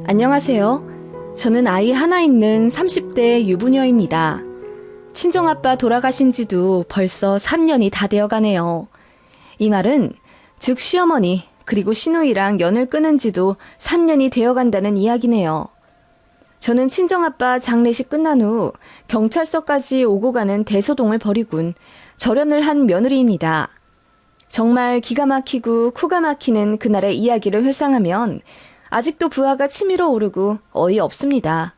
안녕하세요. 저는 아이 하나 있는 30대 유부녀입니다. 친정아빠 돌아가신 지도 벌써 3년이 다 되어가네요. 이 말은 즉 시어머니 그리고 시누이랑 연을 끊은 지도 3년이 되어간다는 이야기네요. 저는 친정아빠 장례식 끝난 후 경찰서까지 오고 가는 대소동을 벌이군 절연을 한 며느리입니다. 정말 기가 막히고 코가 막히는 그날의 이야기를 회상하면 아직도 부하가 치밀어 오르고 어이없습니다.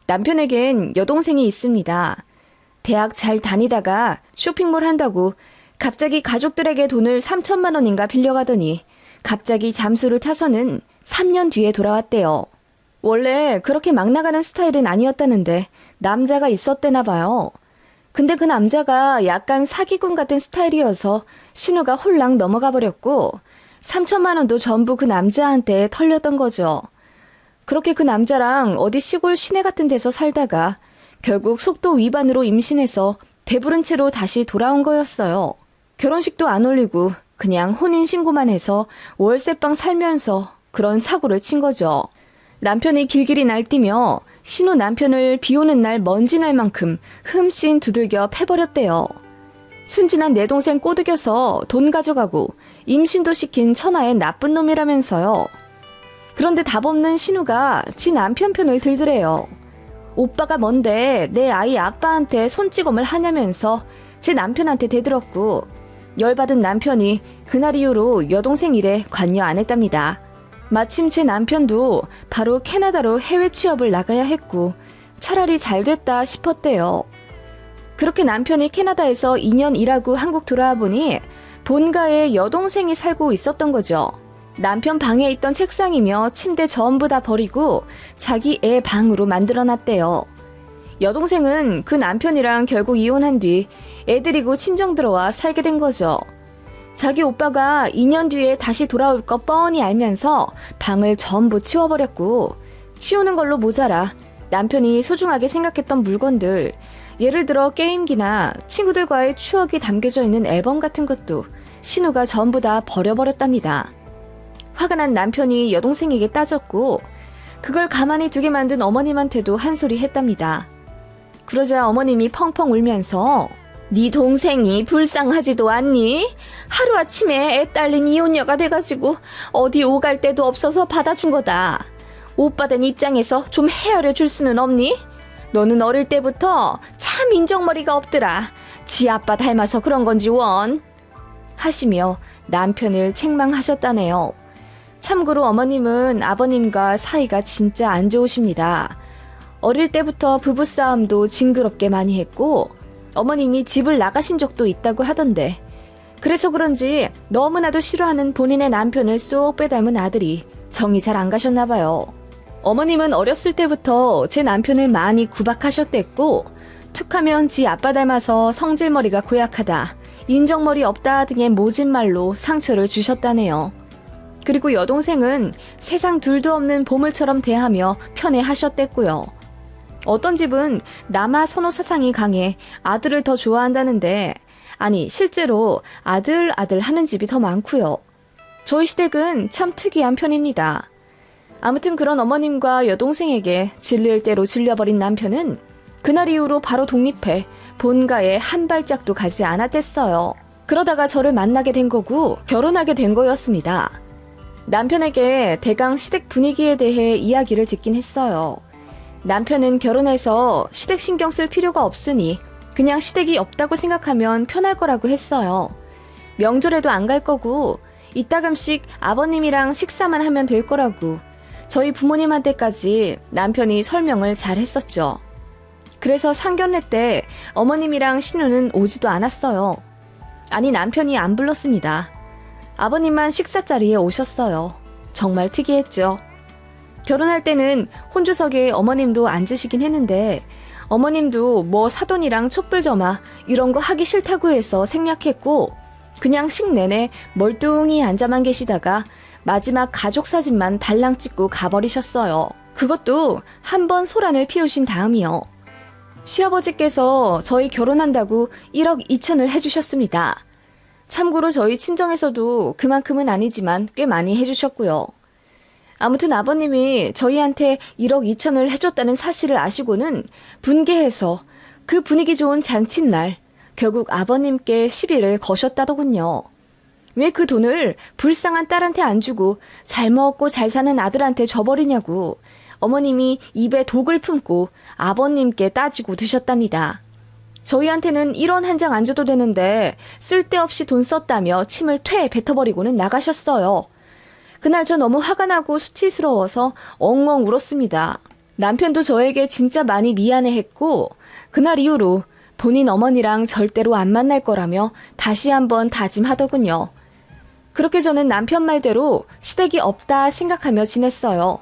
남편에겐 여동생이 있습니다. 대학 잘 다니다가 쇼핑몰 한다고 갑자기 가족들에게 돈을 3천만 원인가 빌려가더니 갑자기 잠수를 타서는 3년 뒤에 돌아왔대요. 원래 그렇게 막 나가는 스타일은 아니었다는데 남자가 있었대나 봐요. 근데 그 남자가 약간 사기꾼 같은 스타일이어서 신우가 홀랑 넘어가 버렸고 3천만 원도 전부 그 남자한테 털렸던 거죠. 그렇게 그 남자랑 어디 시골 시내 같은 데서 살다가 결국 속도 위반으로 임신해서 배부른 채로 다시 돌아온 거였어요. 결혼식도 안 올리고 그냥 혼인신고만 해서 월세방 살면서 그런 사고를 친 거죠. 남편이 길길이 날뛰며 신우 남편을 비 오는 날 먼지 날 만큼 흠씬 두들겨 패버렸대요. 순진한 내 동생 꼬드겨서 돈 가져가고 임신도 시킨 천하의 나쁜 놈이라면서요. 그런데 답 없는 신우가 지 남편 편을 들더래요. 오빠가 뭔데 내 아이 아빠한테 손찌검을 하냐면서 제 남편한테 대들었고 열받은 남편이 그날 이후로 여동생 일에 관여 안 했답니다. 마침 제 남편도 바로 캐나다로 해외 취업을 나가야 했고 차라리 잘 됐다 싶었대요. 그렇게 남편이 캐나다에서 2년 일하고 한국 돌아와 보니 본가에 여동생이 살고 있었던 거죠. 남편 방에 있던 책상이며 침대 전부 다 버리고 자기 애 방으로 만들어놨대요. 여동생은 그 남편이랑 결국 이혼한 뒤 애 데리고 친정 들어와 살게 된 거죠. 자기 오빠가 2년 뒤에 다시 돌아올 거 뻔히 알면서 방을 전부 치워버렸고 치우는 걸로 모자라 남편이 소중하게 생각했던 물건들 예를 들어 게임기나 친구들과의 추억이 담겨져 있는 앨범 같은 것도 신우가 전부 다 버려버렸답니다. 화가 난 남편이 여동생에게 따졌고 그걸 가만히 두게 만든 어머님한테도 한 소리 했답니다. 그러자 어머님이 펑펑 울면서 네 동생이 불쌍하지도 않니? 하루아침에 애 딸린 이혼녀가 돼가지고 어디 오갈 데도 없어서 받아준 거다. 오빠 된 입장에서 좀 헤아려 줄 수는 없니? 너는 어릴 때부터 참 인정머리가 없더라. 지 아빠 닮아서 그런 건지 원. 하시며 남편을 책망하셨다네요. 참고로 어머님은 아버님과 사이가 진짜 안 좋으십니다. 어릴 때부터 부부싸움도 징그럽게 많이 했고 어머님이 집을 나가신 적도 있다고 하던데 그래서 그런지 너무나도 싫어하는 본인의 남편을 쏙 빼닮은 아들이 정이 잘 안 가셨나 봐요. 어머님은 어렸을 때부터 제 남편을 많이 구박하셨댔고 툭하면 지 아빠 닮아서 성질머리가 고약하다, 인정머리 없다 등의 모진 말로 상처를 주셨다네요. 그리고 여동생은 세상 둘도 없는 보물처럼 대하며 편애하셨댔고요. 어떤 집은 남아 선호 사상이 강해 아들을 더 좋아한다는데 아니 실제로 아들 하는 집이 더 많고요. 저희 시댁은 참 특이한 편입니다. 아무튼 그런 어머님과 여동생에게 질릴 대로 질려버린 남편은 그날 이후로 바로 독립해 본가에 한 발짝도 가지 않았댔어요. 그러다가 저를 만나게 된 거고 결혼하게 된 거였습니다. 남편에게 대강 시댁 분위기에 대해 이야기를 듣긴 했어요. 남편은 결혼해서 시댁 신경 쓸 필요가 없으니 그냥 시댁이 없다고 생각하면 편할 거라고 했어요. 명절에도 안 갈 거고 이따금씩 아버님이랑 식사만 하면 될 거라고 저희 부모님한테까지 남편이 설명을 잘 했었죠. 그래서 상견례 때 어머님이랑 신우는 오지도 않았어요. 아니 남편이 안 불렀습니다. 아버님만 식사 자리에 오셨어요. 정말 특이했죠. 결혼할 때는 혼주석에 어머님도 앉으시긴 했는데 어머님도 뭐 사돈이랑 촛불점화 이런 거 하기 싫다고 해서 생략했고 그냥 식 내내 멀뚱히 앉아만 계시다가 마지막 가족 사진만 달랑 찍고 가버리셨어요. 그것도 한 번 소란을 피우신 다음이요. 시아버지께서 저희 결혼한다고 1억 2천을 해주셨습니다. 참고로 저희 친정에서도 그만큼은 아니지만 꽤 많이 해주셨고요. 아무튼 아버님이 저희한테 1억 2천을 해줬다는 사실을 아시고는 분개해서 그 분위기 좋은 잔칫날 결국 아버님께 시비를 거셨다더군요. 왜 그 돈을 불쌍한 딸한테 안 주고 잘 먹고 잘 사는 아들한테 줘버리냐고 어머님이 입에 독을 품고 아버님께 따지고 드셨답니다. 저희한테는 1원 한 장 안 줘도 되는데 쓸데없이 돈 썼다며 침을 퇴 뱉어버리고는 나가셨어요. 그날 저 너무 화가 나고 수치스러워서 엉엉 울었습니다. 남편도 저에게 진짜 많이 미안해했고 그날 이후로 본인 어머니랑 절대로 안 만날 거라며 다시 한번 다짐하더군요. 그렇게 저는 남편 말대로 시댁이 없다 생각하며 지냈어요.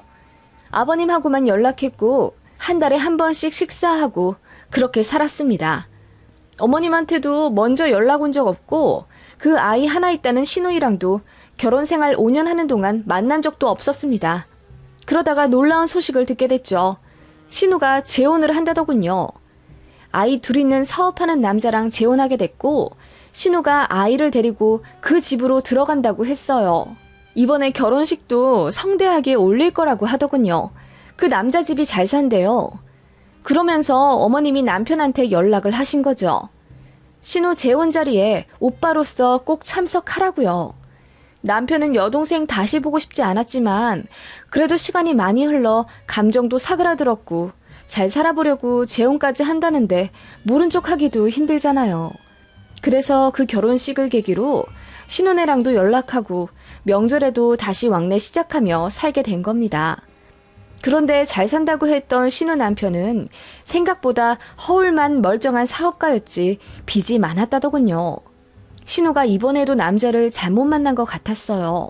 아버님하고만 연락했고 한 달에 한 번씩 식사하고 그렇게 살았습니다. 어머님한테도 먼저 연락 온 적 없고 그 아이 하나 있다는 시누이랑도 결혼 생활 5년 하는 동안 만난 적도 없었습니다. 그러다가 놀라운 소식을 듣게 됐죠. 신우가 재혼을 한다더군요. 아이 둘 있는 사업하는 남자랑 재혼하게 됐고 신우가 아이를 데리고 그 집으로 들어간다고 했어요. 이번에 결혼식도 성대하게 올릴 거라고 하더군요. 그 남자 집이 잘 산대요. 그러면서 어머님이 남편한테 연락을 하신 거죠. 신우 재혼 자리에 오빠로서 꼭 참석하라고요. 남편은 여동생 다시 보고 싶지 않았지만 그래도 시간이 많이 흘러 감정도 사그라들었고 잘 살아보려고 재혼까지 한다는데 모른 척하기도 힘들잖아요. 그래서 그 결혼식을 계기로 신혼애랑도 연락하고 명절에도 다시 왕래 시작하며 살게 된 겁니다. 그런데 잘 산다고 했던 신우 남편은 생각보다 허울만 멀쩡한 사업가였지 빚이 많았다더군요. 신우가 이번에도 남자를 잘못 만난 것 같았어요.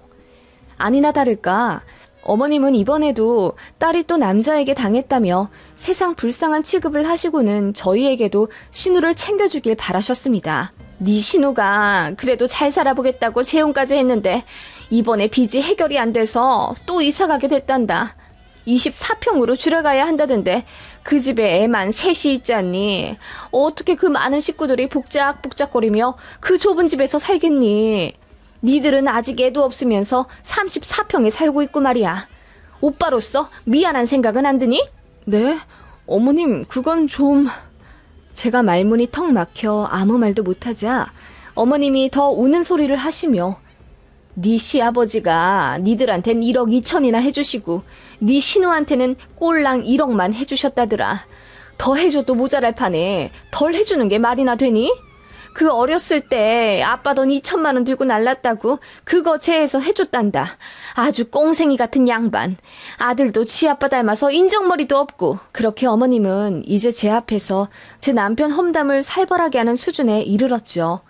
아니나 다를까 어머님은 이번에도 딸이 또 남자에게 당했다며 세상 불쌍한 취급을 하시고는 저희에게도 신우를 챙겨주길 바라셨습니다. 네 신우가 그래도 잘 살아보겠다고 재혼까지 했는데 이번에 빚이 해결이 안 돼서 또 이사가게 됐단다. 24평으로 줄여가야 한다던데 그 집에 애만 셋이 있지 않니? 어떻게 그 많은 식구들이 복작복작거리며 그 좁은 집에서 살겠니? 니들은 아직 애도 없으면서 34평에 살고 있고 말이야. 오빠로서 미안한 생각은 안 드니? 네? 어머님 그건 좀... 제가 말문이 턱 막혀 아무 말도 못하자 어머님이 더 우는 소리를 하시며 네 시아버지가 니들한텐 1억 2천이나 해주시고 네 신우한테는 꼴랑 1억만 해주셨다더라. 더 해줘도 모자랄 판에 덜 해주는 게 말이나 되니? 그 어렸을 때 아빠 돈 2천만 원 들고 날랐다고 그거 제해서 해줬단다. 아주 꽁생이 같은 양반. 아들도 지 아빠 닮아서 인정머리도 없고. 그렇게 어머님은 이제 제 앞에서 제 남편 험담을 살벌하게 하는 수준에 이르렀죠.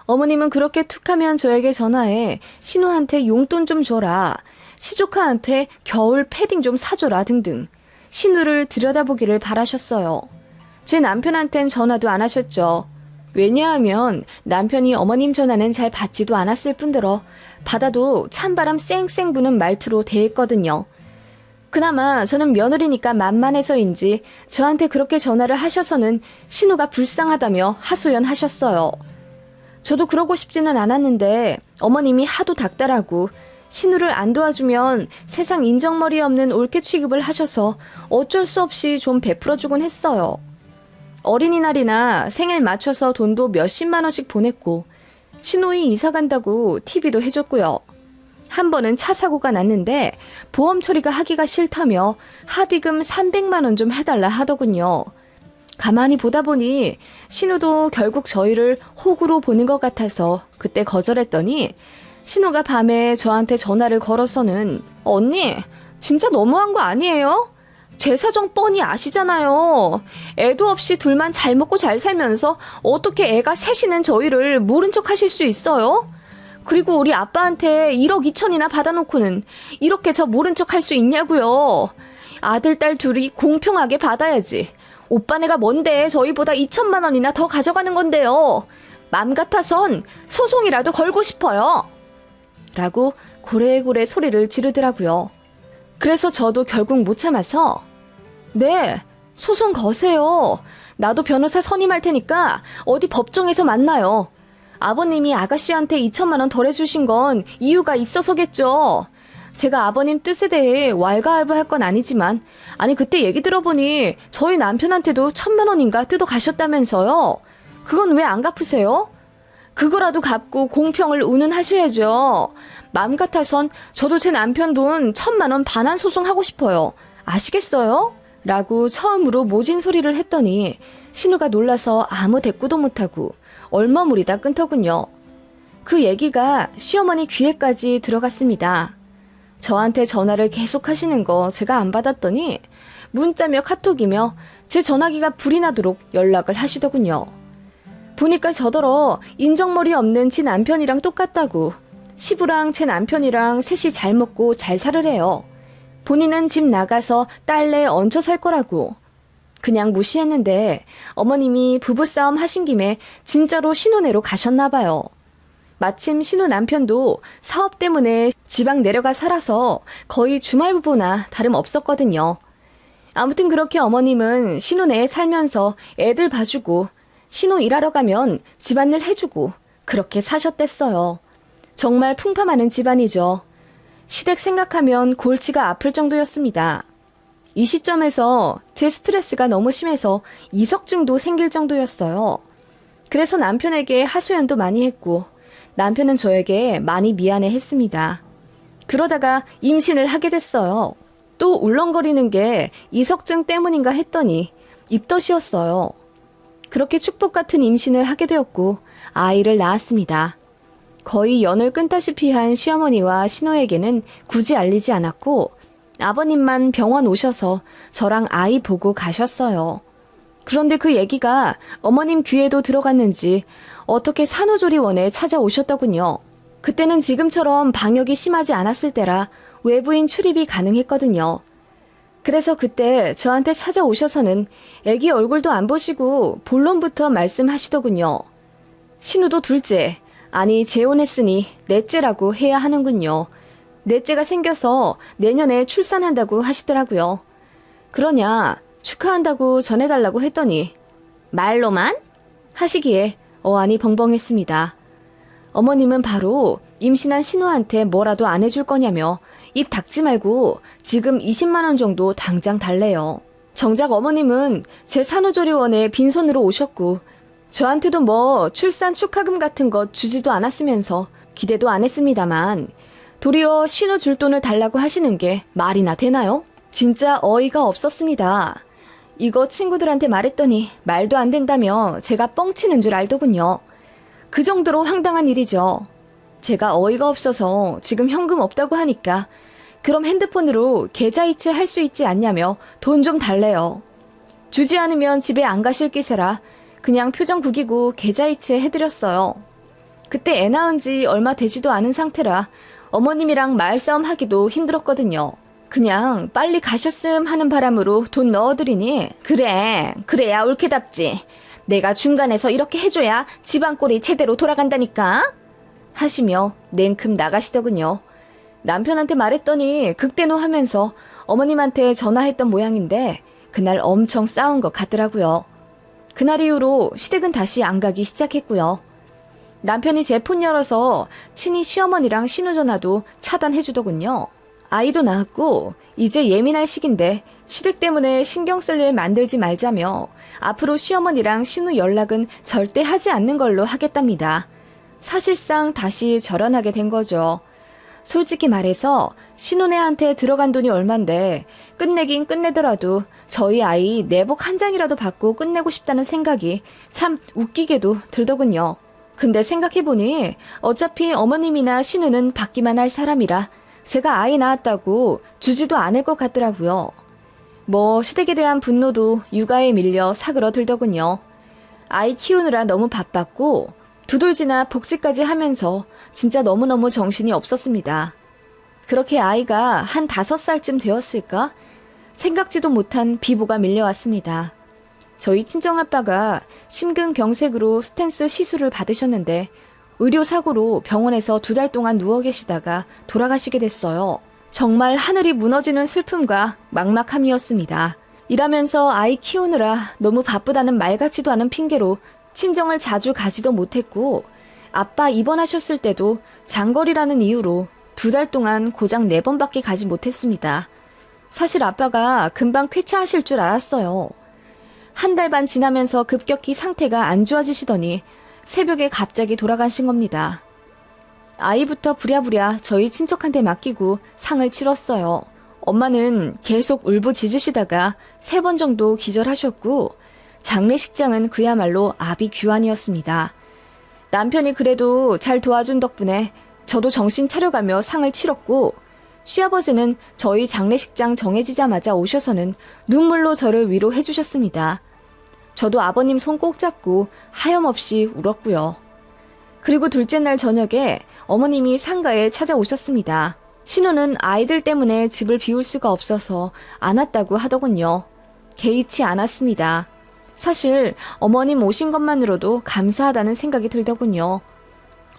어머님은 그렇게 툭하면 저에게 전화해 신우한테 용돈 좀 줘라. 시조카한테 겨울 패딩 좀 사줘라 등등. 신우를 들여다보기를 바라셨어요. 제 남편한텐 전화도 안 하셨죠. 왜냐하면 남편이 어머님 전화는 잘 받지도 않았을 뿐더러 받아도 찬바람 쌩쌩 부는 말투로 대했거든요. 그나마 저는 며느리니까 만만해서인지 저한테 그렇게 전화를 하셔서는 신우가 불쌍하다며 하소연하셨어요. 저도 그러고 싶지는 않았는데 어머님이 하도 닥달하고 신우를 안 도와주면 세상 인정머리 없는 올케 취급을 하셔서 어쩔 수 없이 좀 베풀어주곤 했어요. 어린이날이나 생일 맞춰서 돈도 몇십만 원씩 보냈고 신우이 이사 간다고 TV도 해줬고요. 한 번은 차 사고가 났는데 보험 처리가 하기가 싫다며 합의금 300만 원 좀 해달라 하더군요. 가만히 보다 보니 신우도 결국 저희를 호구로 보는 것 같아서 그때 거절했더니 신우가 밤에 저한테 전화를 걸어서는 언니 진짜 너무한 거 아니에요? 제 사정 뻔히 아시잖아요. 애도 없이 둘만 잘 먹고 잘 살면서 어떻게 애가 셋이는 저희를 모른 척 하실 수 있어요? 그리고 우리 아빠한테 1억 2천이나 받아놓고는 이렇게 저 모른 척 할 수 있냐고요. 아들, 딸 둘이 공평하게 받아야지. 오빠네가 뭔데 저희보다 2천만 원이나 더 가져가는 건데요. 맘 같아선 소송이라도 걸고 싶어요. 라고 고래고래 소리를 지르더라고요. 그래서 저도 결국 못 참아서 네, 소송 거세요. 나도 변호사 선임할 테니까 어디 법정에서 만나요. 아버님이 아가씨한테 2천만 원 덜 해주신 건 이유가 있어서겠죠. 제가 아버님 뜻에 대해 왈가왈부할 건 아니지만 아니 그때 얘기 들어보니 저희 남편한테도 1,000만 원인가 뜯어 가셨다면서요. 그건 왜 안 갚으세요? 그거라도 갚고 공평을 운운하셔야죠. 마음 같아선 저도 제 남편 돈 1,000만 원 반환 소송하고 싶어요. 아시겠어요? 라고 처음으로 모진 소리를 했더니 신우가 놀라서 아무 대꾸도 못하고 얼머무리다 끊더군요. 그 얘기가 시어머니 귀에까지 들어갔습니다. 저한테 전화를 계속 하시는 거 제가 안 받았더니 문자며 카톡이며 제 전화기가 불이 나도록 연락을 하시더군요. 보니까 저더러 인정머리 없는 지 남편이랑 똑같다고 시부랑 제 남편이랑 셋이 잘 먹고 잘 살으래요. 본인은 집 나가서 딸내 얹혀 살 거라고. 그냥 무시했는데 어머님이 부부싸움 하신 김에 진짜로 신혼애로 가셨나 봐요. 마침 신우 남편도 사업 때문에 지방 내려가 살아서 거의 주말부부나 다름없었거든요. 아무튼 그렇게 어머님은 신혼애에 살면서 애들 봐주고 신우 일하러 가면 집안일 해주고 그렇게 사셨댔어요. 정말 풍파많은 집안이죠. 시댁 생각하면 골치가 아플 정도였습니다. 이 시점에서 제 스트레스가 너무 심해서 이석증도 생길 정도였어요. 그래서 남편에게 하소연도 많이 했고 남편은 저에게 많이 미안해했습니다. 그러다가 임신을 하게 됐어요. 또 울렁거리는 게 이석증 때문인가 했더니 입덧이었어요. 그렇게 축복 같은 임신을 하게 되었고 아이를 낳았습니다. 거의 연을 끈다시피 한 시어머니와 신우에게는 굳이 알리지 않았고 아버님만 병원 오셔서 저랑 아이 보고 가셨어요. 그런데 그 얘기가 어머님 귀에도 들어갔는지 어떻게 산후조리원에 찾아오셨더군요. 그때는 지금처럼 방역이 심하지 않았을 때라 외부인 출입이 가능했거든요. 그래서 그때 저한테 찾아오셔서는 애기 얼굴도 안 보시고 본론부터 말씀하시더군요. 신우도 둘째, 아니 재혼했으니 넷째라고 해야 하는군요. 넷째가 생겨서 내년에 출산한다고 하시더라고요. 그러냐 축하한다고 전해달라고 했더니 말로만? 하시기에 어안이 벙벙했습니다. 어머님은 바로 임신한 신우한테 뭐라도 안 해줄 거냐며 입 닫지 말고 지금 20만 원 정도 당장 달래요. 정작 어머님은 제 산후조리원에 빈손으로 오셨고 저한테도 뭐 출산 축하금 같은 것 주지도 않았으면서 기대도 안 했습니다만 도리어 신우 줄 돈을 달라고 하시는 게 말이나 되나요? 진짜 어이가 없었습니다. 이거 친구들한테 말했더니 말도 안 된다며 제가 뻥치는 줄 알더군요. 그 정도로 황당한 일이죠. 제가 어이가 없어서 지금 현금 없다고 하니까 그럼 핸드폰으로 계좌이체 할 수 있지 않냐며 돈 좀 달래요. 주지 않으면 집에 안 가실 기세라 그냥 표정 구기고 계좌이체 해드렸어요. 그때 애 낳은 지 얼마 되지도 않은 상태라 어머님이랑 말싸움 하기도 힘들었거든요. 그냥 빨리 가셨음 하는 바람으로 돈 넣어드리니 그래 그래야 옳게답지. 내가 중간에서 이렇게 해줘야 집안꼴이 제대로 돌아간다니까 하시며 냉큼 나가시더군요. 남편한테 말했더니 극대노하면서 어머님한테 전화했던 모양인데 그날 엄청 싸운 것 같더라고요. 그날 이후로 시댁은 다시 안 가기 시작했고요. 남편이 제 폰 열어서 친히 시어머니랑 신우 전화도 차단해주더군요. 아이도 낳았고 이제 예민할 시기인데 시댁 때문에 신경 쓸 일 만들지 말자며 앞으로 시어머니랑 신우 연락은 절대 하지 않는 걸로 하겠답니다. 사실상 다시 절연하게 된 거죠. 솔직히 말해서 신혼애한테 들어간 돈이 얼만데 끝내긴 끝내더라도 저희 아이 내복 한 장이라도 받고 끝내고 싶다는 생각이 참 웃기게도 들더군요. 근데 생각해보니 어차피 어머님이나 신우는 받기만 할 사람이라 제가 아이 낳았다고 주지도 않을 것 같더라고요. 뭐 시댁에 대한 분노도 육아에 밀려 사그러들더군요. 아이 키우느라 너무 바빴고 두돌지나 복직까지 하면서 진짜 너무너무 정신이 없었습니다. 그렇게 아이가 한 5살쯤 되었을까? 생각지도 못한 비보가 밀려왔습니다. 저희 친정아빠가 심근경색으로 스텐스 시술을 받으셨는데 의료사고로 병원에서 2달 동안 누워 계시다가 돌아가시게 됐어요. 정말 하늘이 무너지는 슬픔과 막막함이었습니다. 일하면서 아이 키우느라 너무 바쁘다는 말 같지도 않은 핑계로 친정을 자주 가지도 못했고 아빠 입원하셨을 때도 장거리라는 이유로 2달 동안 고장 4번밖에 가지 못했습니다. 사실 아빠가 금방 쾌차하실 줄 알았어요. 1달 반 지나면서 급격히 상태가 안 좋아지시더니 새벽에 갑자기 돌아가신 겁니다. 아이부터 부랴부랴 저희 친척한테 맡기고 상을 치렀어요. 엄마는 계속 울부짖으시다가 3번 정도 기절하셨고 장례식장은 그야말로 아비규환이었습니다. 남편이 그래도 잘 도와준 덕분에 저도 정신 차려가며 상을 치렀고 시아버지는 저희 장례식장 정해지자마자 오셔서는 눈물로 저를 위로해 주셨습니다. 저도 아버님 손 꼭 잡고 하염없이 울었고요. 그리고 둘째 날 저녁에 어머님이 상가에 찾아오셨습니다. 신우는 아이들 때문에 집을 비울 수가 없어서 안 왔다고 하더군요. 개의치 않았습니다. 사실 어머님 오신 것만으로도 감사하다는 생각이 들더군요.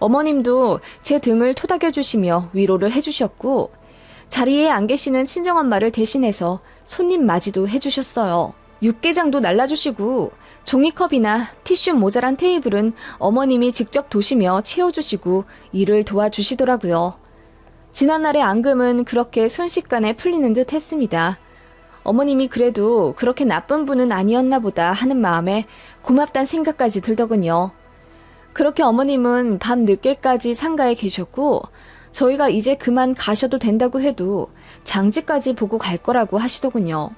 어머님도 제 등을 토닥여주시며 위로를 해주셨고 자리에 안 계시는 친정엄마를 대신해서 손님 맞이도 해주셨어요. 육개장도 날라주시고 종이컵이나 티슈 모자란 테이블은 어머님이 직접 도시며 채워주시고 일을 도와주시더라고요. 지난날의 앙금은 그렇게 순식간에 풀리는 듯 했습니다. 어머님이 그래도 그렇게 나쁜 분은 아니었나 보다 하는 마음에 고맙단 생각까지 들더군요. 그렇게 어머님은 밤 늦게까지 상가에 계셨고 저희가 이제 그만 가셔도 된다고 해도 장지까지 보고 갈 거라고 하시더군요.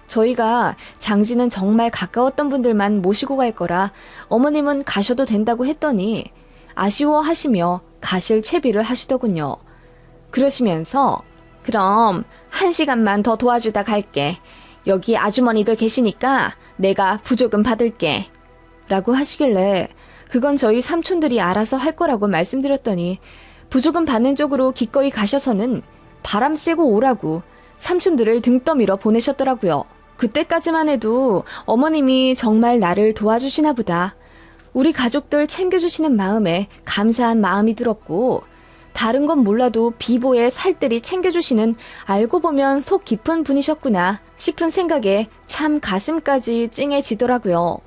저희가 장지는 정말 가까웠던 분들만 모시고 갈 거라 어머님은 가셔도 된다고 했더니 아쉬워하시며 가실 채비를 하시더군요. 그러시면서 그럼 1시간만 더 도와주다 갈게. 여기 아주머니들 계시니까 내가 부조금 받을게. 라고 하시길래 그건 저희 삼촌들이 알아서 할 거라고 말씀드렸더니 부조금 받는 쪽으로 기꺼이 가셔서는 바람 쐬고 오라고 삼촌들을 등 떠밀어 보내셨더라고요. 그때까지만 해도 어머님이 정말 나를 도와주시나 보다. 우리 가족들 챙겨주시는 마음에 감사한 마음이 들었고 다른 건 몰라도 비보에 살뜰히 챙겨주시는 알고 보면 속 깊은 분이셨구나 싶은 생각에 참 가슴까지 찡해지더라고요.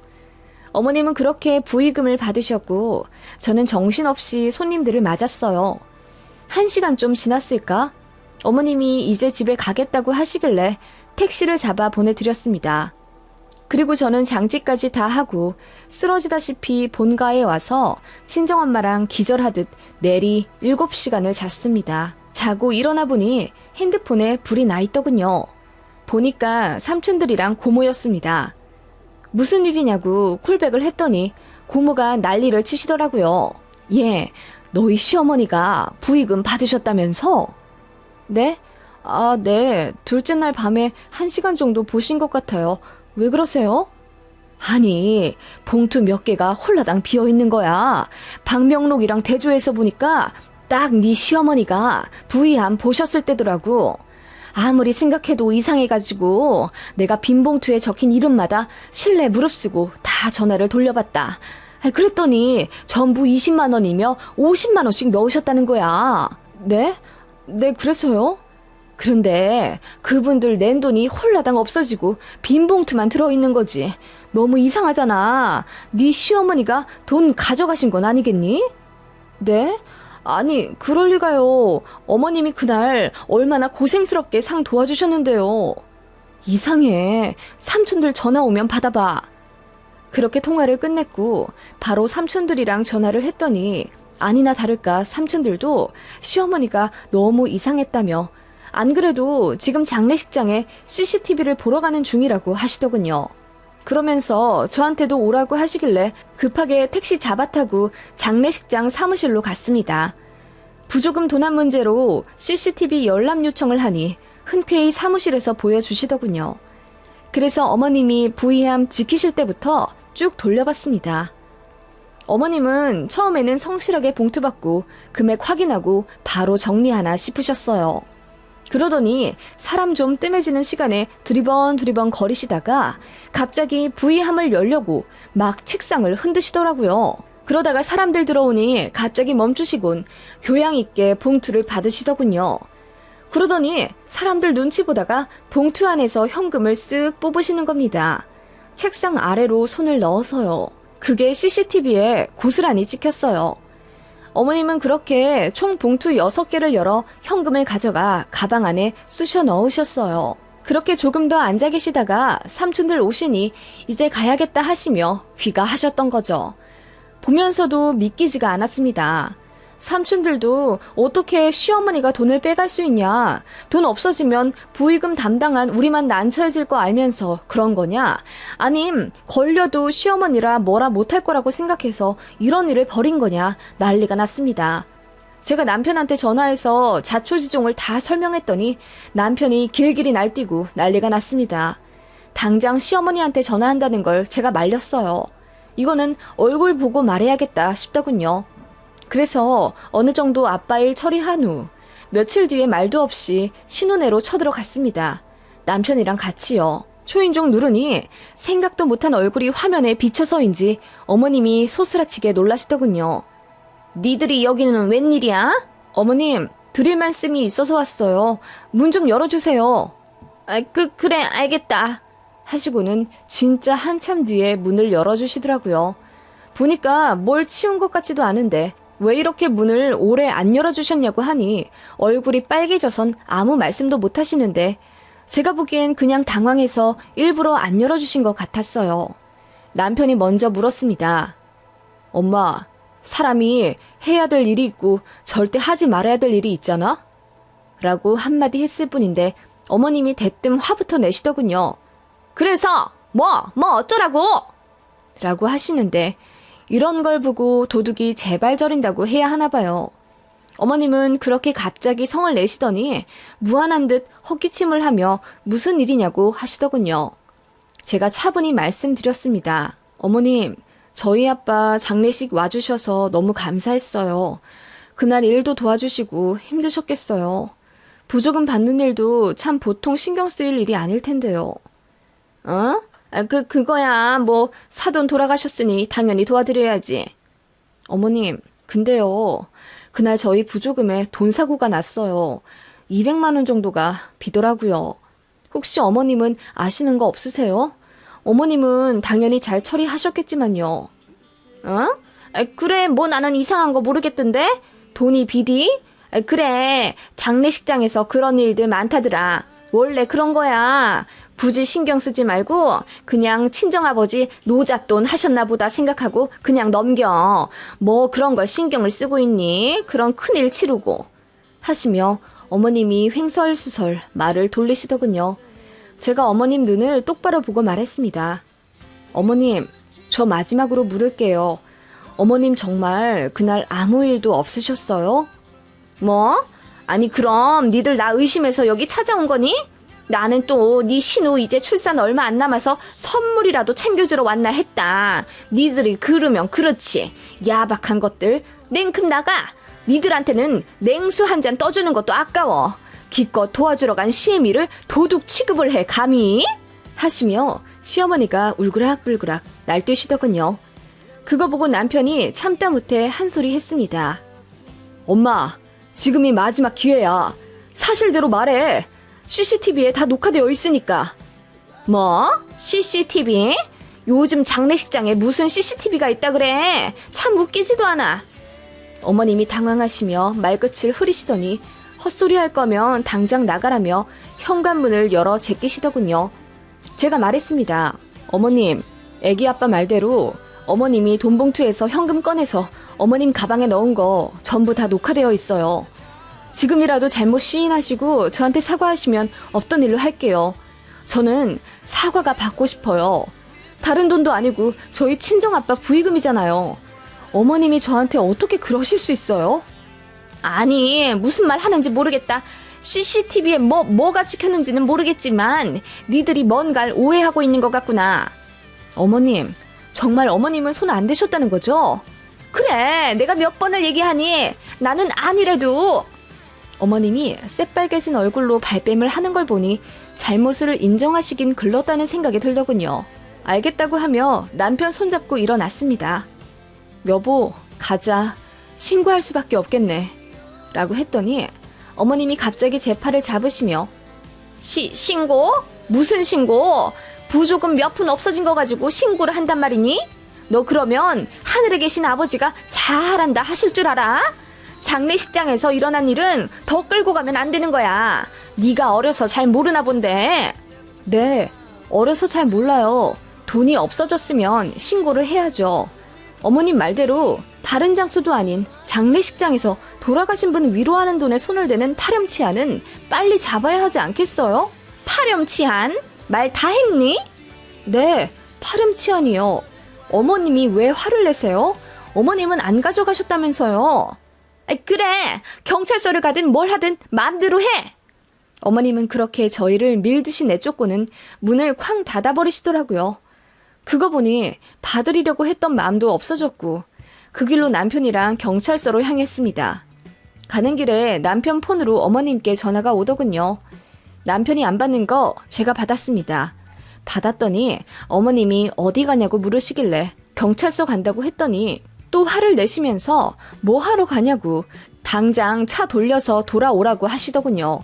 어머님은 그렇게 부의금을 받으셨고 저는 정신없이 손님들을 맞았어요. 1시간 좀 지났을까? 어머님이 이제 집에 가겠다고 하시길래 택시를 잡아 보내드렸습니다. 그리고 저는 장지까지 다 하고 쓰러지다시피 본가에 와서 친정엄마랑 기절하듯 내리 7시간을 잤습니다. 자고 일어나 보니 핸드폰에 불이 나 있더군요. 보니까 삼촌들이랑 고모였습니다. 무슨 일이냐고 콜백을 했더니 고모가 난리를 치시더라고요. 예, 너희 시어머니가 부의금 받으셨다면서? 네? 아, 네. 둘째 날 밤에 1시간 정도 보신 것 같아요. 왜 그러세요? 아니, 봉투 몇 개가 홀라당 비어있는 거야. 방명록이랑 대조해서 보니까 딱 네 시어머니가 부의함 보셨을 때더라고. 아무리 생각해도 이상해가지고 내가 빈 봉투에 적힌 이름마다 실내 무릅쓰고 다 전화를 돌려봤다. 그랬더니 전부 20만 원이며 50만 원씩 넣으셨다는 거야. 네? 네, 그래서요? 그런데 그분들 낸 돈이 홀라당 없어지고 빈 봉투만 들어있는 거지. 너무 이상하잖아. 네 시어머니가 돈 가져가신 건 아니겠니? 네? 아니, 그럴 리가요. 어머님이 그날 얼마나 고생스럽게 상 도와주셨는데요. 이상해. 삼촌들 전화 오면 받아봐. 그렇게 통화를 끝냈고 바로 삼촌들이랑 전화를 했더니 아니나 다를까 삼촌들도 시어머니가 너무 이상했다며 안 그래도 지금 장례식장에 CCTV를 보러 가는 중이라고 하시더군요. 그러면서 저한테도 오라고 하시길래 급하게 택시 잡아타고 장례식장 사무실로 갔습니다. 부조금 도난 문제로 CCTV 열람 요청을 하니 흔쾌히 사무실에서 보여주시더군요. 그래서 어머님이 부의함 지키실 때부터 쭉 돌려봤습니다. 어머님은 처음에는 성실하게 봉투 받고 금액 확인하고 바로 정리하나 싶으셨어요. 그러더니 사람 좀 뜸해지는 시간에 두리번 거리시다가 갑자기 부의함을 열려고 막 책상을 흔드시더라고요. 그러다가 사람들 들어오니 갑자기 멈추시곤 교양 있게 봉투를 받으시더군요. 그러더니 사람들 눈치 보다가 봉투 안에서 현금을 쓱 뽑으시는 겁니다. 책상 아래로 손을 넣어서요. 그게 CCTV에 고스란히 찍혔어요. 어머님은 그렇게 총 봉투 6개를 열어 현금을 가져가 가방 안에 쑤셔 넣으셨어요. 그렇게 조금 더 앉아 계시다가 삼촌들 오시니 이제 가야겠다 하시며 귀가하셨던 거죠. 보면서도 믿기지가 않았습니다. 삼촌들도 어떻게 시어머니가 돈을 빼갈 수 있냐? 돈 없어지면 부의금 담당한 우리만 난처해질 거 알면서 그런 거냐? 아님 걸려도 시어머니라 뭐라 못할 거라고 생각해서 이런 일을 벌인 거냐? 난리가 났습니다. 제가 남편한테 전화해서 자초지종을 다 설명했더니 남편이 길길이 날뛰고 난리가 났습니다. 당장 시어머니한테 전화한다는 걸 제가 말렸어요. 이거는 얼굴 보고 말해야겠다 싶더군요. 그래서 어느 정도 아빠 일 처리한 후 며칠 뒤에 말도 없이 신혼회로 쳐들어갔습니다. 남편이랑 같이요. 초인종 누르니 생각도 못한 얼굴이 화면에 비쳐서인지 어머님이 소스라치게 놀라시더군요. 니들이 여기는 웬일이야? 어머님, 드릴 말씀이 있어서 왔어요. 문 좀 열어주세요. 그래, 알겠다. 하시고는 진짜 한참 뒤에 문을 열어주시더라고요. 보니까 뭘 치운 것 같지도 않은데 왜 이렇게 문을 오래 안 열어주셨냐고 하니 얼굴이 빨개져선 아무 말씀도 못 하시는데 제가 보기엔 그냥 당황해서 일부러 안 열어주신 것 같았어요. 남편이 먼저 물었습니다. 엄마, 사람이 해야 될 일이 있고 절대 하지 말아야 될 일이 있잖아? 라고 한마디 했을 뿐인데 어머님이 대뜸 화부터 내시더군요. 그래서 뭐 어쩌라고? 라고 하시는데 이런 걸 보고 도둑이 제발 저린다고 해야 하나 봐요. 어머님은 그렇게 갑자기 성을 내시더니 무안한 듯 헛기침을 하며 무슨 일이냐고 하시더군요. 제가 차분히 말씀드렸습니다. 어머님, 저희 아빠 장례식 와주셔서 너무 감사했어요. 그날 일도 도와주시고 힘드셨겠어요. 부조금 받는 일도 참 보통 신경 쓰일 일이 아닐 텐데요. 그거야 뭐 사돈 돌아가셨으니 당연히 도와드려야지. 어머님, 근데요. 그날 저희 부조금에 돈 사고가 났어요. 200만 원 정도가 비더라고요. 혹시 어머님은 아시는 거 없으세요? 어머님은 당연히 잘 처리하셨겠지만요. 그래, 뭐 나는 이상한 거 모르겠던데? 돈이 비디? 그래, 장례식장에서 그런 일들 많다더라. 원래 그런 거야. 굳이 신경 쓰지 말고 그냥 친정아버지 노잣돈 하셨나 보다 생각하고 그냥 넘겨. 뭐 그런 걸 신경을 쓰고 있니? 그런 큰일 치르고. 하시며 어머님이 횡설수설 말을 돌리시더군요. 제가 어머님 눈을 똑바로 보고 말했습니다. 어머님, 저 마지막으로 물을게요. 어머님 정말 그날 아무 일도 없으셨어요? 뭐? 아니 그럼 니들 나 의심해서 여기 찾아온 거니? 나는 또 네 신우 이제 출산 얼마 안 남아서 선물이라도 챙겨주러 왔나 했다. 니들이 그러면 그렇지. 야박한 것들. 냉큼 나가. 니들한테는 냉수 한 잔 떠주는 것도 아까워. 기껏 도와주러 간 시애미를 도둑 취급을 해 감히? 하시며 시어머니가 울그락불그락 날뛰시더군요. 그거 보고 남편이 참다 못해 한 소리 했습니다. 엄마, 지금이 마지막 기회야. 사실대로 말해. CCTV에 다 녹화되어 있으니까. 뭐? CCTV? 요즘 장례식장에 무슨 CCTV가 있다 그래? 참 웃기지도 않아. 어머님이 당황하시며 말끝을 흐리시더니 헛소리 할 거면 당장 나가라며 현관문을 열어 제끼시더군요. 제가 말했습니다. 어머님, 애기 아빠 말대로 어머님이 돈 봉투에서 현금 꺼내서 어머님 가방에 넣은 거 전부 다 녹화되어 있어요. 지금이라도 잘못 시인하시고 저한테 사과하시면 없던 일로 할게요. 저는 사과가 받고 싶어요. 다른 돈도 아니고 저희 친정아빠 부의금이잖아요. 어머님이 저한테 어떻게 그러실 수 있어요? 아니, 무슨 말 하는지 모르겠다. CCTV에 뭐가 찍혔는지는 모르겠지만 니들이 뭔가를 오해하고 있는 것 같구나. 어머님, 정말 어머님은 손 안 대셨다는 거죠? 그래, 내가 몇 번을 얘기하니 나는 아니래도. 어머님이 새빨개진 얼굴로 발뺌을 하는 걸 보니 잘못을 인정하시긴 글렀다는 생각이 들더군요. 알겠다고 하며 남편 손잡고 일어났습니다. 여보, 가자. 신고할 수밖에 없겠네. 라고 했더니 어머님이 갑자기 제 팔을 잡으시며 신고? 무슨 신고? 부조금 몇 푼 없어진 거 가지고 신고를 한단 말이니? 너 그러면 하늘에 계신 아버지가 잘한다 하실 줄 알아? 장례식장에서 일어난 일은 더 끌고 가면 안 되는 거야. 네가 어려서 잘 모르나 본데. 네, 어려서 잘 몰라요. 돈이 없어졌으면 신고를 해야죠. 어머님 말대로 다른 장소도 아닌 장례식장에서 돌아가신 분 위로하는 돈에 손을 대는 파렴치한은 빨리 잡아야 하지 않겠어요? 파렴치한? 말 다 했니? 네, 파렴치한이요. 어머님이 왜 화를 내세요? 어머님은 안 가져가셨다면서요. 그래, 경찰서를 가든 뭘 하든 마음대로 해. 어머님은 그렇게 저희를 밀듯이 내쫓고는 문을 쾅 닫아버리시더라고요. 그거 보니 받으리려고 했던 마음도 없어졌고 그 길로 남편이랑 경찰서로 향했습니다. 가는 길에 남편 폰으로 어머님께 전화가 오더군요. 남편이 안 받는 거 제가 받았습니다. 받았더니 어머님이 어디 가냐고 물으시길래 경찰서 간다고 했더니 또 화를 내시면서 뭐 하러 가냐고 당장 차 돌려서 돌아오라고 하시더군요.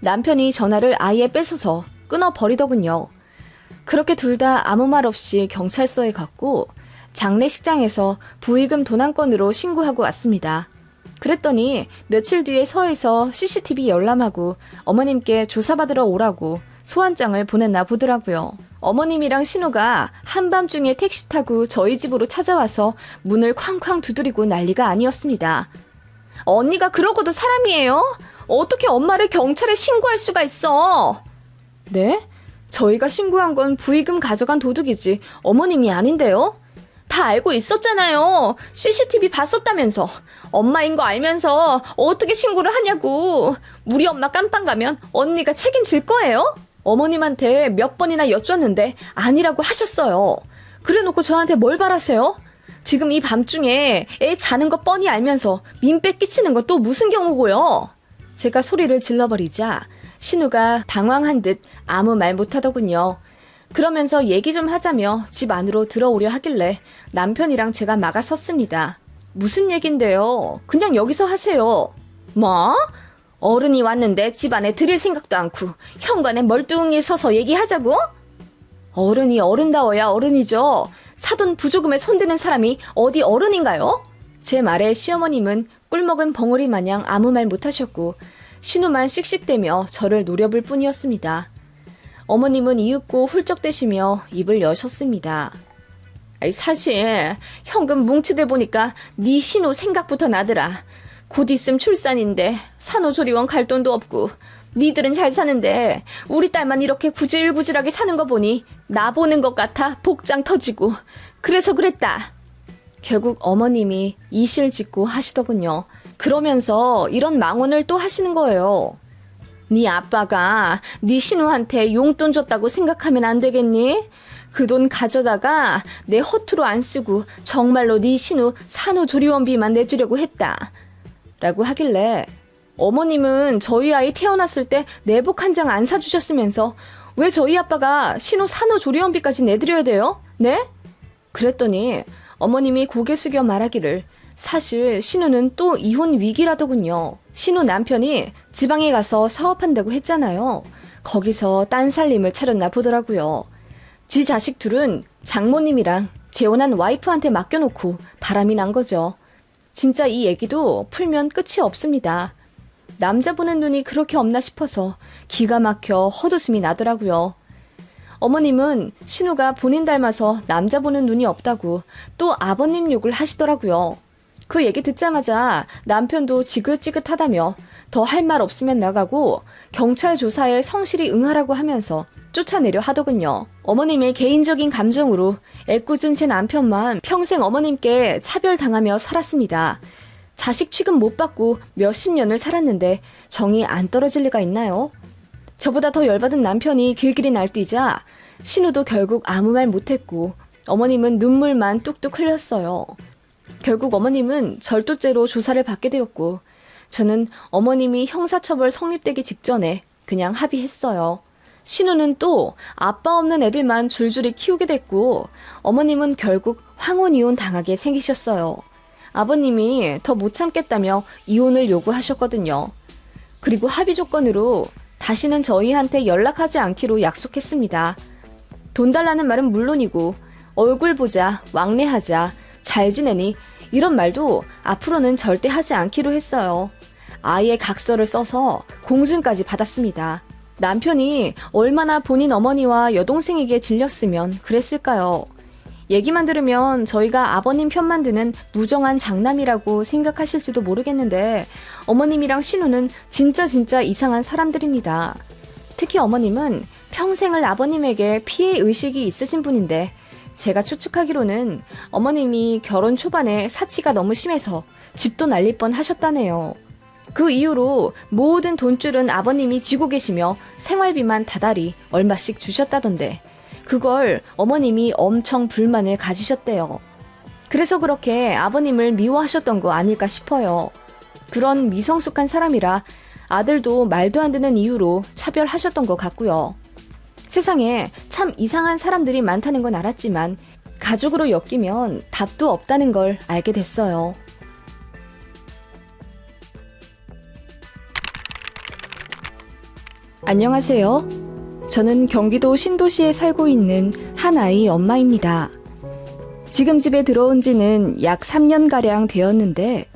남편이 전화를 아예 뺏어서 끊어버리더군요. 그렇게 둘 다 아무 말 없이 경찰서에 갔고 장례식장에서 부의금 도난건으로 신고하고 왔습니다. 그랬더니 며칠 뒤에 서에서 CCTV 열람하고 어머님께 조사받으러 오라고 소환장을 보냈나 보더라고요. 어머님이랑 신우가 한밤중에 택시 타고 저희 집으로 찾아와서 문을 쾅쾅 두드리고 난리가 아니었습니다. 언니가 그러고도 사람이에요? 어떻게 엄마를 경찰에 신고할 수가 있어? 네? 저희가 신고한 건 부의금 가져간 도둑이지 어머님이 아닌데요? 다 알고 있었잖아요. CCTV 봤었다면서. 엄마인 거 알면서 어떻게 신고를 하냐고. 우리 엄마 깜빵 가면 언니가 책임질 거예요? 어머님한테 몇 번이나 여쭸는데 아니라고 하셨어요. 그래놓고 저한테 뭘 바라세요? 지금 이 밤중에 애 자는 거 뻔히 알면서 민폐 끼치는 건 또 무슨 경우고요? 제가 소리를 질러버리자 신우가 당황한 듯 아무 말 못하더군요. 그러면서 얘기 좀 하자며 집 안으로 들어오려 하길래 남편이랑 제가 막아섰습니다. 무슨 얘긴데요? 그냥 여기서 하세요. 뭐? 어른이 왔는데 집 안에 들일 생각도 않고 현관에 멀뚱히 서서 얘기하자고? 어른이 어른다워야 어른이죠. 사돈 부조금에 손대는 사람이 어디 어른인가요? 제 말에 시어머님은 꿀먹은 벙어리 마냥 아무 말 못하셨고 신우만 씩씩대며 저를 노려볼 뿐이었습니다. 어머님은 이윽고 훌쩍대시며 입을 여셨습니다. 사실 현금 뭉치들 보니까 네 신우 생각부터 나더라. 곧 있음 출산인데 산후조리원 갈 돈도 없고 니들은 잘 사는데 우리 딸만 이렇게 구질구질하게 사는 거 보니 나 보는 것 같아 복장 터지고 그래서 그랬다. 결국 어머님이 이실 짓고 하시더군요. 그러면서 이런 망언을 또 하시는 거예요. 네 아빠가 네 신우한테 용돈 줬다고 생각하면 안 되겠니? 그 돈 가져다가 내 허투루 안 쓰고 정말로 네 신우 산후조리원비만 내주려고 했다. 라고 하길래 어머님은 저희 아이 태어났을 때 내복 한 장 안 사주셨으면서 왜 저희 아빠가 신우 산후조리원비까지 내드려야 돼요? 네? 그랬더니 어머님이 고개 숙여 말하기를 사실 신우는 또 이혼 위기라더군요. 신우 남편이 지방에 가서 사업한다고 했잖아요. 거기서 딴 살림을 차렸나 보더라고요. 지 자식 둘은 장모님이랑 재혼한 와이프한테 맡겨놓고 바람이 난 거죠. 진짜 이 얘기도 풀면 끝이 없습니다. 남자 보는 눈이 그렇게 없나 싶어서 기가 막혀 헛웃음이 나더라고요. 어머님은 신우가 본인 닮아서 남자 보는 눈이 없다고 또 아버님 욕을 하시더라고요. 그 얘기 듣자마자 남편도 지긋지긋하다며 더 할 말 없으면 나가고 경찰 조사에 성실히 응하라고 하면서 쫓아내려 하더군요. 어머님의 개인적인 감정으로 애꿎은 제 남편만 평생 어머님께 차별당하며 살았습니다. 자식 취급 못 받고 몇십 년을 살았는데 정이 안 떨어질 리가 있나요? 저보다 더 열받은 남편이 길길이 날뛰자 신우도 결국 아무 말 못했고 어머님은 눈물만 뚝뚝 흘렸어요. 결국 어머님은 절도죄로 조사를 받게 되었고 저는 어머님이 형사처벌 성립되기 직전에 그냥 합의했어요. 신우는 또 아빠 없는 애들만 줄줄이 키우게 됐고 어머님은 결국 황혼이혼 당하게 생기셨어요. 아버님이 더 못 참겠다며 이혼을 요구하셨거든요. 그리고 합의 조건으로 다시는 저희한테 연락하지 않기로 약속했습니다. 돈 달라는 말은 물론이고 얼굴 보자, 왕래하자, 잘 지내니? 이런 말도 앞으로는 절대 하지 않기로 했어요. 아예 각서를 써서 공증까지 받았습니다. 남편이 얼마나 본인 어머니와 여동생에게 질렸으면 그랬을까요? 얘기만 들으면 저희가 아버님 편만 드는 무정한 장남이라고 생각하실지도 모르겠는데 어머님이랑 신우는 진짜 이상한 사람들입니다. 특히 어머님은 평생을 아버님에게 피해 의식이 있으신 분인데 제가 추측하기로는 어머님이 결혼 초반에 사치가 너무 심해서 집도 날릴 뻔 하셨다네요. 그 이후로 모든 돈줄은 아버님이 쥐고 계시며 생활비만 다달이 얼마씩 주셨다던데 그걸 어머님이 엄청 불만을 가지셨대요. 그래서 그렇게 아버님을 미워하셨던 거 아닐까 싶어요. 그런 미성숙한 사람이라 아들도 말도 안 되는 이유로 차별하셨던 것 같고요. 세상에 참 이상한 사람들이 많다는 건 알았지만 가족으로 엮이면 답도 없다는 걸 알게 됐어요. 안녕하세요. 저는 경기도 신도시에 살고 있는 한 아이 엄마입니다. 지금 집에 들어온 지는 약 3년가량 되었는데